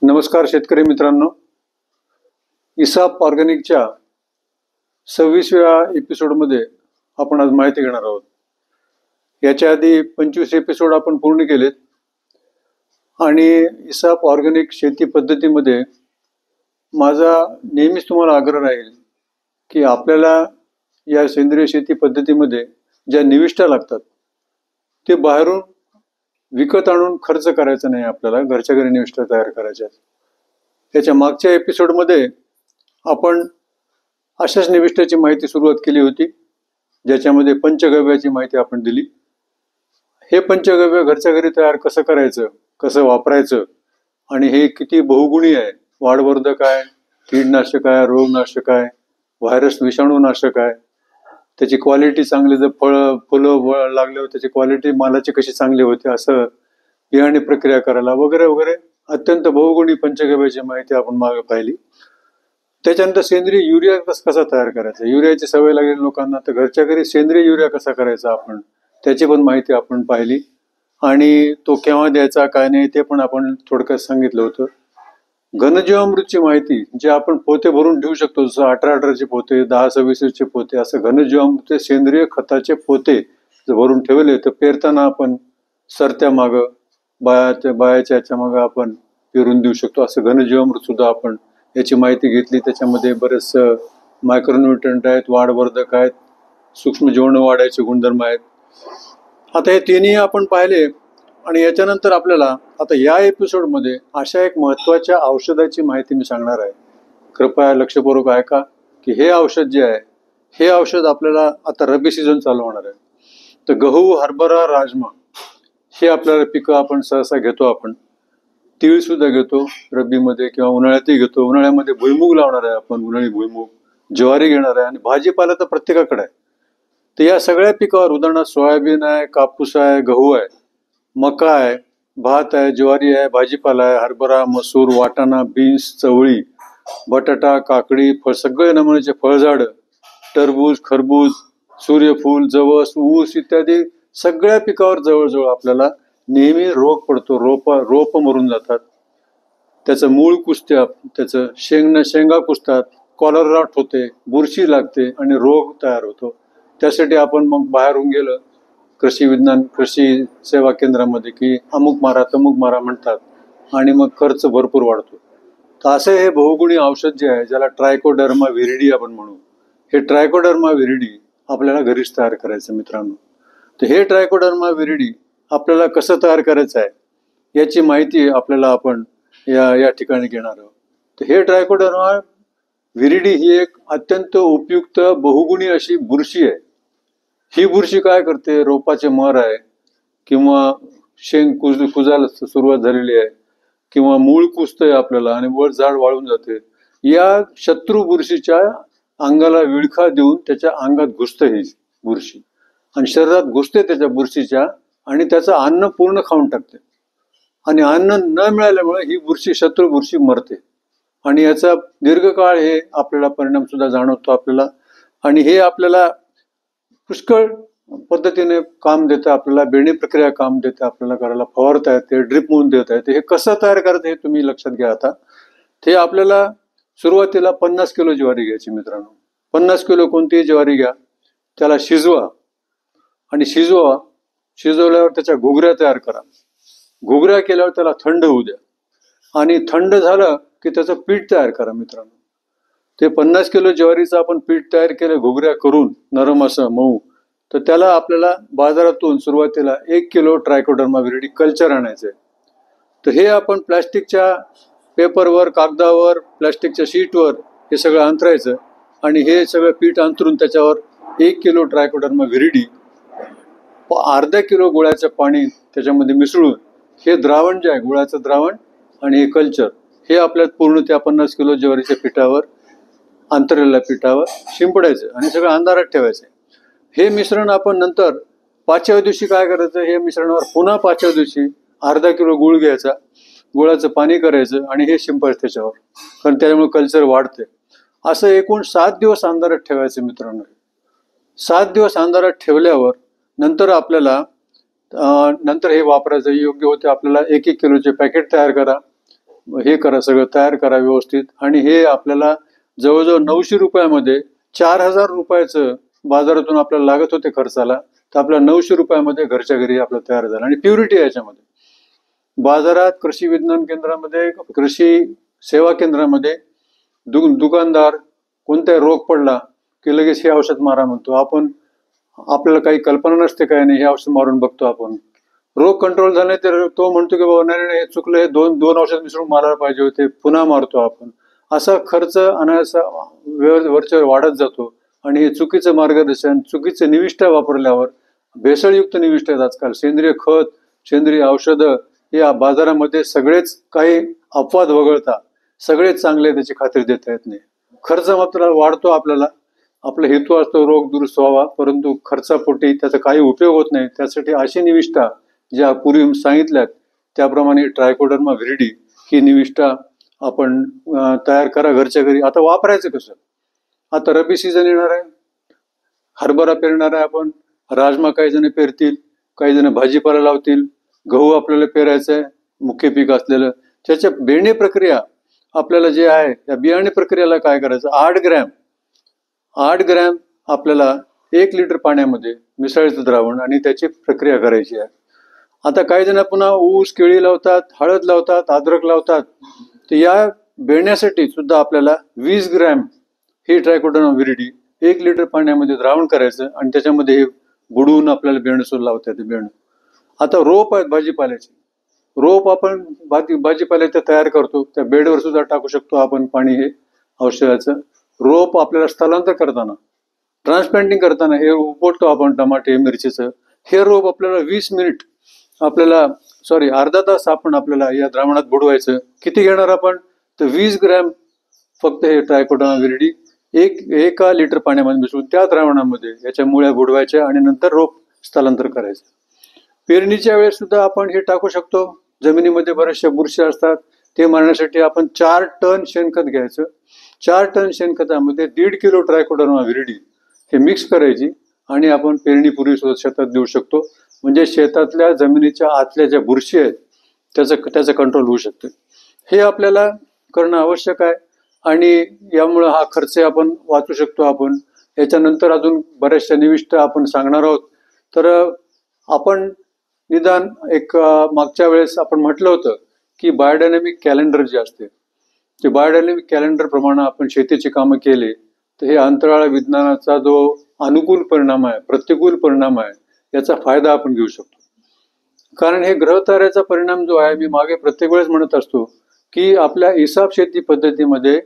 नमस्कार शेतकरी मित्रांनो, इसाप ऑर्गॅनिकच्या 26व्या एपिसोडमध्ये आपण आज माहिती घेणार आहोत. याच्या आधी 25 एपिसोड आपण पूर्ण केलेत आणि इसाप ऑर्गॅनिक शेती पद्धतीमध्ये माझा नेहमीच तुम्हाला आग्रह राहील की आपल्याला या सेंद्रिय शेती पद्धतीमध्ये ज्या निविष्ठा लागतात ते बाहेरून विकत आणून खर्च करायचा नाही. आपल्याला घरच्या घरी निविष्ठा तयार करायच्या. त्याच्या मागच्या एपिसोडमध्ये आपण अशाच निविष्ठाची माहिती सुरुवात केली होती, ज्याच्यामध्ये पंचगव्याची माहिती आपण दिली. हे पंचगव्य घरच्या घरी तयार कसं करायचं, कसं वापरायचं आणि हे किती बहुगुणी आहे. वाढवर्धक आहे, कीडनाशक आहे, रोगनाशक आहे, व्हायरस विषाणूनाशक आहे. त्याची क्वालिटी चांगली, जर फुलं लागल्यावर त्याची क्वालिटी मालाची कशी चांगली होते, असं बियाणे प्रक्रिया करायला वगैरे वगैरे अत्यंत बहुगुणी पंचगव्याची माहिती आपण मागे पाहिली. त्याच्यानंतर सेंद्रिय युरिया कसा तयार करायचा, युरियाची सवय लागलेल्या लोकांना तर घरच्या घरी सेंद्रिय युरिया कसा करायचा आपण त्याची पण माहिती आपण पाहिली. आणि तो केव्हा द्यायचा काय नाही ते पण आपण थोडक्यात सांगितलं होतं. घनजीवामृतची माहिती जे आपण पोते भरून ठेवू शकतो, जसं 18-18चे पोते, 10-26चे पोते, असं घनजीवामृत सेंद्रिय खताचे पोते जर भरून ठेवले तर पेरताना आपण सरत्या मागं बायाच्या याच्या मागं आपण पेरून देऊ शकतो. असं घनजीवामृत सुद्धा आपण याची माहिती घेतली. त्याच्यामध्ये बरेच मायक्रोन्यूट्रंट आहेत, वाढवर्धक आहेत, सूक्ष्म जीवाणू वाढायचे गुणधर्म आहेत. आता हे तिन्ही आपण पाहिले. आणि याच्यानंतर आपल्याला आता या एपिसोडमध्ये अशा एक महत्त्वाच्या औषधाची माहिती मी सांगणार आहे. कृपया लक्षपूर्वक ऐका की हे औषध जे आहे हे औषध आपल्याला आता रब्बी सीझन चालू होणार आहे. तर गहू, हरभरा, राजमा हे आपल्याला पिकं आपण सहसा घेतो. आपण तीळ सुद्धा घेतो रब्बीमध्ये किंवा उन्हाळ्यातही घेतो. उन्हाळ्यामध्ये भुईमुग लावणार आहे आपण, उन्हाळी भुईमुग, ज्वारी घेणार आहे आणि भाजीपाला तर प्रत्येकाकडे आहे. तर या सगळ्या पिकावर उदाहरणार्थ सोयाबीन आहे, कापूस आहे, गहू आहे, मका आहे, भात आहे, ज्वारी आहे, भाजीपाला आहे, हरभरा, मसूर, वाटाणा, बीन्स, चवळी, बटाटा, काकडी, सगळे नमुन्याचे फळझाड, टरबूज, खरबूज, सूर्यफूल, जवस, ऊस इत्यादी सगळ्या पिकावर जवळजवळ आपल्याला नेहमी रोग पडतो. रोप मरून जातात, त्याचं मूळ कुजते, त्याचं शेंगा कुजतात, कॉलर रॉट होते, बुरशी लागते आणि रोग तयार होतो. त्यासाठी आपण मग बाहेरून गेलं कृषी सेवा केंद्रामध्ये की अमुक मारा तमुक मारा म्हणतात आणि मग खर्च भरपूर वाढतो. तर असं हे बहुगुणी औषध जे आहे ज्याला ट्रायकोडर्मा विरिडी आपण म्हणू, हे ट्रायकोडर्मा विरिडी आपल्याला घरीच तयार करायचं मित्रांनो. तर हे ट्रायकोडर्मा विरिडी आपल्याला कसं तयार करायचं आहे याची माहिती आपल्याला आपण या ठिकाणी घेणार आहोत. तर हे ट्रायकोडर्मा विरिडी ही एक अत्यंत उपयुक्त बहुगुणी अशी बुरशी आहे. ही बुरशी काय करते, रोपाचे मर आहे किंवा शेंग कुजायला सुरुवात झालेली आहे किंवा मूळ कुजतंय आपल्याला आणि वर झाड वाळून जाते, या शत्रू बुरशीच्या अंगाला विळखा देऊन त्याच्या अंगात घुसते ही बुरशी आणि शरीरात घुसते त्याच्या बुरशीच्या आणि त्याचं अन्न पूर्ण खाऊन टाकते. आणि अन्न न मिळाल्यामुळे ही बुरशी, शत्रू बुरशी मरते आणि याचा दीर्घकाळ हे आपल्याला परिणाम सुद्धा जाणवतो आपल्याला. आणि हे आपल्याला पुष्कळ पद्धतीने काम देतं आपल्याला, बेणी प्रक्रिया काम देते आपल्याला करायला, फवारता येते, ड्रिप म्हणून देता येते. हे कसं तयार करायचं हे तुम्ही लक्षात घ्या. आता ते आपल्याला सुरुवातीला 50 किलो ज्वारी घ्यायची मित्रांनो. 50 किलो कोणतीही ज्वारी घ्या, त्याला शिजवा आणि शिजवल्यावर त्याच्या घुगऱ्या तयार करा. घुगऱ्या केल्यावर त्याला थंड होऊ द्या आणि थंड झालं की त्याचं पीठ तयार करा मित्रांनो. ते 50 किलो ज्वारीचं आपण पीठ तयार केलं घुगऱ्या करून, नरम असं मऊ, तर त्याला आपल्याला बाजारातून सुरुवातीला 1 किलो ट्रायकोडर्मा विरिडी कल्चर आणायचंय. तर हे आपण प्लॅस्टिकच्या पेपरवर, कागदावर, प्लॅस्टिकच्या शीटवर हे सगळं अंतरायचं आणि हे सगळं पीठ अंतरून त्याच्यावर 1 किलो ट्रायकोडर्मा विरिडी, अर्धा किलो गुळाचं पाणी त्याच्यामध्ये मिसळून हे द्रावण जे आहे गुळाचं द्रावण आणि हे कल्चर हे आपल्यात पूर्ण त्या 50 किलो ज्वारीच्या पिठावर, अंतरलेल्या पिठावर शिंपडायचं आणि सगळं अंधारात ठेवायचं. हे मिश्रण आपण नंतर 5व्या दिवशी काय करायचं, हे मिश्रणावर पुन्हा 5व्या दिवशी अर्धा किलो गुळ घ्यायचा, गुळाचं पाणी करायचं आणि हे शिंपायचं त्याच्यावर, कारण त्याच्यामुळे कल्चर वाढते. असं एकूण 7 दिवस अंधारात ठेवायचं मित्रांनो. 7 दिवस अंधारात ठेवल्यावर नंतर आपल्याला नंतर हे वापरायचं योग्य होते. आपल्याला 1-1 किलोचे पॅकेट तयार करा हे करा, सगळं तयार करा व्यवस्थित. आणि हे आपल्याला जवळजवळ 900 रुपयामध्ये 4000 रुपयाचं बाजारातून आपल्याला लागत होते खर्चाला, तर आपल्या 900 रुपयामध्ये घरच्या घरी आपलं तयार झालं. आणि प्युरिटी याच्यामध्ये बाजारात, कृषी विज्ञान केंद्रामध्ये, कृषी सेवा केंद्रामध्ये दुकानदार कोणताही रोग पडला की लगेच हे औषध मारा म्हणतो. आपल्याला काही कल्पना नसते, काय नाही, हे औषध मारून बघतो आपण. रोग कंट्रोल झाले तर तो म्हणतो की बाबा नाही हे चुकलं, हे दोन औषध मिसळून मारायला पाहिजे होते, पुन्हा मारतो आपण. असा खर्च अनायासा वरच्यावर वाढत जातो. आणि हे चुकीचं मार्गदर्शन, चुकीचे निविष्ठा वापरल्यावर, भेसळयुक्त निविष्ठा आहेत आजकाल, सेंद्रिय खत, सेंद्रिय औषधं, या बाजारामध्ये सगळेच काही अपवाद वगळता सगळेच चांगले, त्याची खात्री देता येत नाही. खर्च मात्र वाढतो आपल्याला. आपला हेतू असतो रोग दुरुस्त व्हावा, परंतु खर्चापोटी त्याचा काही उपयोग होत नाही. त्यासाठी अशी निविष्ठा ज्या पूर्वी सांगितल्यात त्याप्रमाणे ट्रायकोडर्मा व्हिरिडी ही निविष्ठा आपण तयार करा घरच्या घरी. आता वापरायचं कसं? आता रब्बी सीझन येणार आहे, हरभरा पेरणार आहे आपण, राजमा काही जण पेरतील, काही जण भाजीपाला लावतील, गहू आपल्याला पेरायचं आहे मुख्य पीक असलेलं. त्याच्या बेणे प्रक्रिया आपल्याला जे आहे त्या बियाणे प्रक्रियेला काय करायचं, 8 ग्रॅम आपल्याला 1 लिटर पाण्यामध्ये मिसळायचं द्रावण आणि त्याची प्रक्रिया करायची आहे. आता काही जण पुन्हा ऊस, केळी लावतात, हळद लावतात, अद्रक लावतात. तर या बेण्यासाठी सुद्धा आपल्याला 20 ग्रॅम ही ट्रायकोडर्मा व्हिरिडी 1 लिटर पाण्यामध्ये द्रावण करायचं आणि त्याच्यामध्ये हे बुडवून आपल्याला बेणं सुद्धा लावता येते. बेणं आता रोप आहेत भाजीपाल्याचे, रोप आपण भाजीपाल्याचं तयार करतो, त्या बेडवर सुद्धा टाकू शकतो आपण पाणी हे औषधाचं. रोप आपल्याला स्थलांतर करताना, ट्रान्सप्लांटिंग करताना हे उपटतो आपण टमाटे मिरचीचं, हे रोप आपल्याला 20 मिनिट अर्धा तास आपण आपल्याला या द्रावणात बुडवायचं. किती घेणार आपण? तर 20 ग्रॅम फक्त हे ट्रायकोडर्मा व्हिरिडी 1 लिटर पाण्यामध्ये मिसळून त्या द्रावणामध्ये याच्या मुळ्या बुडवायच्या आणि नंतर रोप स्थलांतर करायचं. पेरणीच्या वेळेस सुद्धा आपण हे टाकू शकतो. जमिनीमध्ये बऱ्याचशा बुरशी असतात, ते मारण्यासाठी आपण 4 टन शेणखत घ्यायचं. 4 टन शेणखतामध्ये 1.5 किलो ट्रायकोडर्मा व्हिरिडी हे मिक्स करायची आणि आपण पेरणीपूर्वी सुद्धा शेतात देऊ शकतो. म्हणजे शेतातल्या जमिनीच्या आतल्या ज्या बुरशी आहेत त्याचं कंट्रोल होऊ शकते. हे आपल्याला करणं आवश्यक आहे आणि यामुळं हा खर्च आपण वाचू शकतो. आपण याच्यानंतर अजून बऱ्याचशा निविष्ठा आपण सांगणार आहोत. तर आपण निदान मागच्या वेळेस आपण म्हटलं होतं की बायोडायनॅमिक कॅलेंडर जे असते ते बायोडायनॅमिक कॅलेंडर प्रमाणे आपण शेतीची कामं केले तर हे अंतराळ विज्ञानाचा जो अनुकूल परिणाम आहे, प्रतिकूल परिणाम आहे, याचा फायदा आपण घेऊ शकतो. कारण हे ग्रहताऱ्याचा परिणाम जो आहे, मी मागे प्रत्येक वेळेस म्हणत असतो की आपल्या हिसाब शेती पद्धतीमध्ये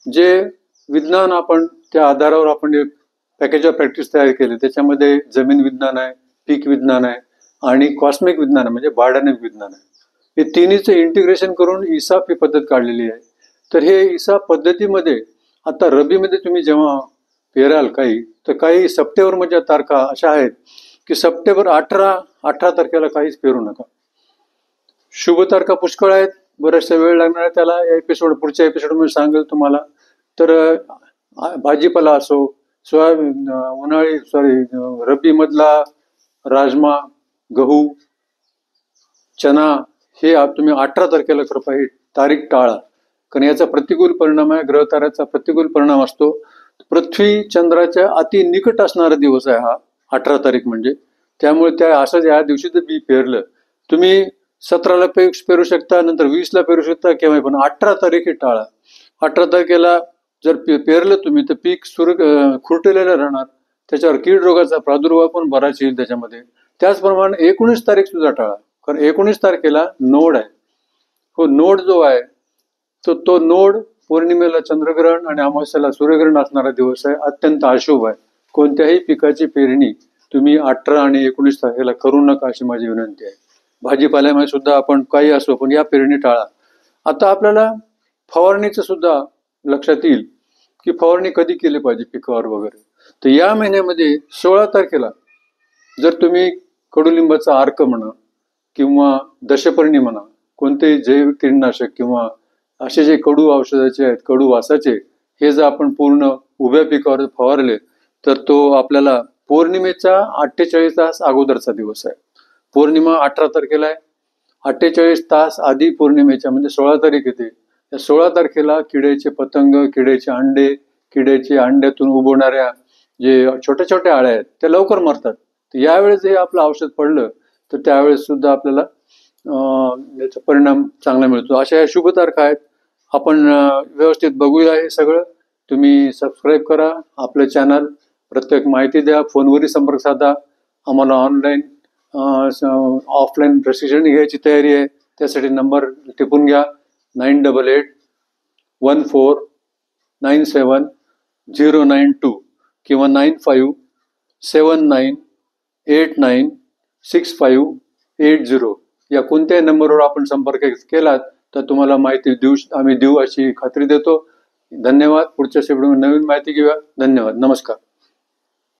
जे विज्ञान आपण त्या आधारावर आपण पॅकेज ऑफ प्रॅक्टिस तयार केले, त्याच्यामध्ये जमीन विज्ञान आहे, पीक विज्ञान आहे आणि कॉस्मिक विज्ञान म्हणजे बायोडायनॅमिक विज्ञान आहे. हे तिन्हीचं इंटिग्रेशन करून हिसाब ही पद्धत काढलेली आहे. तर हे हिसाब पद्धतीमध्ये आता रब्बीमध्ये तुम्ही जेव्हा पेराल तर काही सप्टेंबरच्या तारखा अशा आहेत की सप्टेंबर 18 तारखेला काहीच पेरू नका. शुभ तारखा पुष्कळ आहेत, बराचसा वेळ लागणार आहे त्याला. पुढच्या एपिसोडमध्ये सांगेल तुम्हाला. तर भाजीपाला असो, रब्बी मधला राजमा, गहू, चना हे तुम्ही 18 तारखेला कृपया ही तारीख टाळा. कारण याचा प्रतिकूल परिणाम आहे, ग्रहताऱ्याचा प्रतिकूल परिणाम असतो. पृथ्वी चंद्राच्या अति निकट असणारा दिवस आहे हा 18 तारीख म्हणजे. त्यामुळे त्या असंच या दिवशी जर बी पेरलं तुम्ही 17ला पेरू शकता, नंतर 20ला पेरू शकता केव्हा, पण 18 तारीख टाळा. 18 तारखेला जर पेरलं तुम्ही तर पीक खुरटलेलं राहणार, त्याच्यावर कीड रोगाचा प्रादुर्भाव पण बराच येईल त्याच्यामध्ये. त्याचप्रमाणे 19 तारीख सुद्धा टाळा, कारण 19 तारखेला नोड आहे. हो, नोड जो आहे तो नोड पौर्णिमेला चंद्रग्रहण आणि अमावस्याला सूर्यग्रहण असणारा दिवस आहे, अत्यंत अशुभ आहे. कोणत्याही पिकाची पेरणी तुम्ही 18 आणि 19 तारखेला करू नका अशी माझी विनंती आहे. भाजीपाल्यामध्ये सुद्धा आपण काही असो पण या पेरणी टाळा. आता आपल्याला फवारणीचं सुद्धा लक्षात येईल की फवारणी कधी केली पाहिजे पिकावर वगैरे. तर या महिन्यामध्ये 16 तारखेला जर तुम्ही कडुलिंबाचा अर्क म्हणा किंवा दशपर्णी म्हणा, कोणतेही जैविक कीटकनाशक किंवा असे जे कडू औषधाचे आहेत, कडू वासाचे, हे जर आपण पूर्ण उभ्या पिकावर फवारले तर तो आपल्याला पौर्णिमेचा 48 तास अगोदरचा दिवस आहे. पौर्णिमा 18 तारखेला आहे. 48 तास आधी पौर्णिमेच्या म्हणजे 16 तारीख येते. त्या 16 तारखेला किड्याचे पतंग, किड्याचे अंडे, किड्याचे अंड्यातून उगवणाऱ्या जे छोट्या छोट्या अळ्या आहेत त्या लवकर मरतात. तर यावेळेस हे आपलं औषध पडलं तर त्यावेळेस सुद्धा आपल्याला याचा परिणाम चांगला मिळतो. अशा या शुभ तारखा आहेत. आपण व्यवस्थित बघूया हे सगळं. तुम्ही सबस्क्राईब करा आपलं चॅनल, प्रत्येक माहिती द्या, फोनवरही संपर्क साधा. आम्हाला ऑनलाईन ऑफलाईन प्रशिक्षण घ्यायची तयारी आहे. त्यासाठी नंबर टिपून घ्या 9881497092 किंवा 9579896580 या कोणत्याही नंबरवर आपण संपर्क केलात तर तुम्हाला माहिती आम्ही देऊ अशी खात्री देतो. धन्यवाद. पुढच्या शेवटी नवीन माहिती घेऊया. धन्यवाद. नमस्कार.